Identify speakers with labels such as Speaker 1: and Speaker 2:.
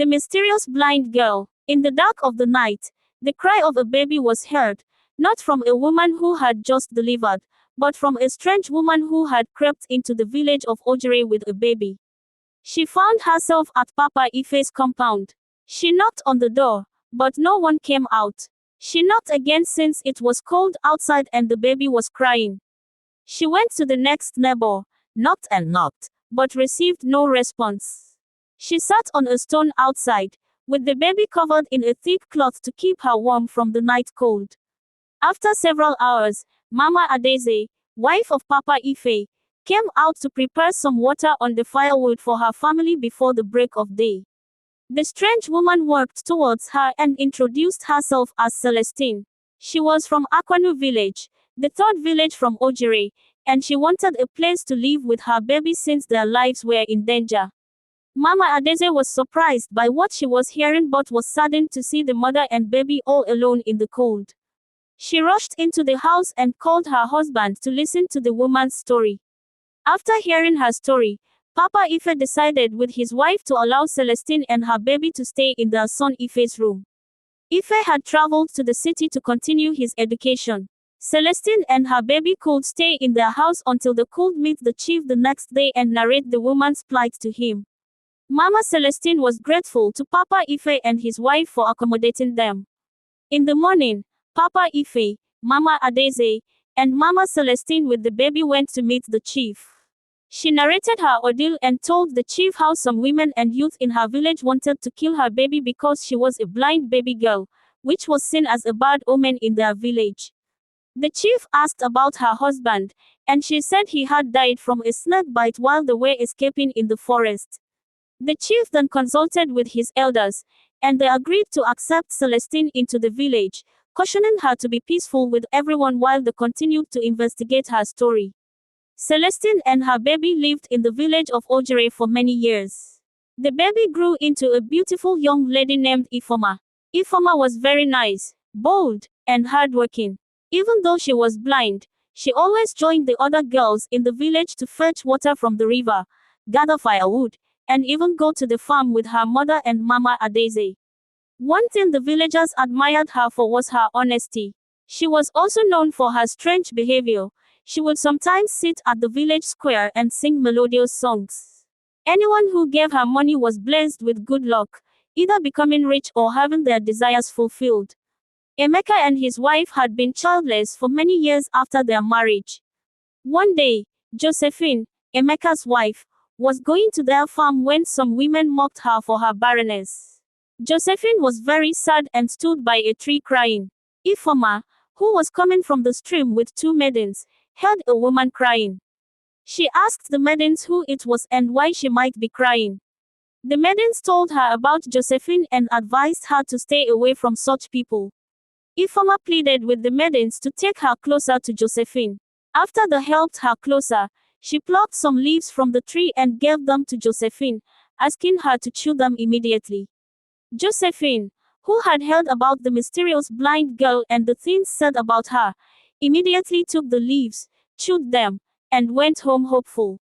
Speaker 1: The mysterious blind girl. In the dark of the night, the cry of a baby was heard, not from a woman who had just delivered, but from a strange woman who had crept into the village of Ojere with a baby. She found herself at Papa Ife's compound. She knocked on the door, but no one came out. She knocked again since it was cold outside and the baby was crying. She went to the next neighbor, knocked and knocked, but received no response. She sat on a stone outside, with the baby covered in a thick cloth to keep her warm from the night cold. After several hours, Mama Adeze, wife of Papa Ife, came out to prepare some water on the firewood for her family before the break of day. The strange woman walked towards her and introduced herself as Celestine. She was from Akwanu village, the third village from Ojere, and she wanted a place to live with her baby since their lives were in danger. Mama Adeze was surprised by what she was hearing but was saddened to see the mother and baby all alone in the cold. She rushed into the house and called her husband to listen to the woman's story. After hearing her story, Papa Ife decided with his wife to allow Celestine and her baby to stay in their son Ife's room. Ife had traveled to the city to continue his education. Celestine and her baby could stay in their house until they could meet the chief the next day and narrate the woman's plight to him. Mama Celestine was grateful to Papa Ife and his wife for accommodating them. In the morning, Papa Ife, Mama Adeze, and Mama Celestine with the baby went to meet the chief. She narrated her ordeal and told the chief how some women and youth in her village wanted to kill her baby because she was a blind baby girl, which was seen as a bad omen in their village. The chief asked about her husband, and she said he had died from a snake bite while they were escaping in the forest. The chief then consulted with his elders, and they agreed to accept Celestine into the village, cautioning her to be peaceful with everyone while they continued to investigate her story. Celestine and her baby lived in the village of Ojere for many years. The baby grew into a beautiful young lady named Ifoma. Ifoma was very nice, bold, and hardworking. Even though she was blind, she always joined the other girls in the village to fetch water from the river, gather firewood, and even go to the farm with her mother and Mama Adeze. One thing the villagers admired her for was her honesty. She was also known for her strange behavior. She would sometimes sit at the village square and sing melodious songs. Anyone who gave her money was blessed with good luck, either becoming rich or having their desires fulfilled. Emeka and his wife had been childless for many years after their marriage. One day, Josephine, Emeka's wife, was going to their farm when some women mocked her for her barrenness. Josephine was very sad and stood by a tree crying. Ifoma, who was coming from the stream with two maidens, heard a woman crying. She asked the maidens who it was and why she might be crying. The maidens told her about Josephine and advised her to stay away from such people. Ifoma pleaded with the maidens to take her closer to Josephine. After they helped her closer, she plucked some leaves from the tree and gave them to Josephine, asking her to chew them immediately. Josephine, who had heard about the mysterious blind girl and the things said about her, immediately took the leaves, chewed them, and went home hopeful.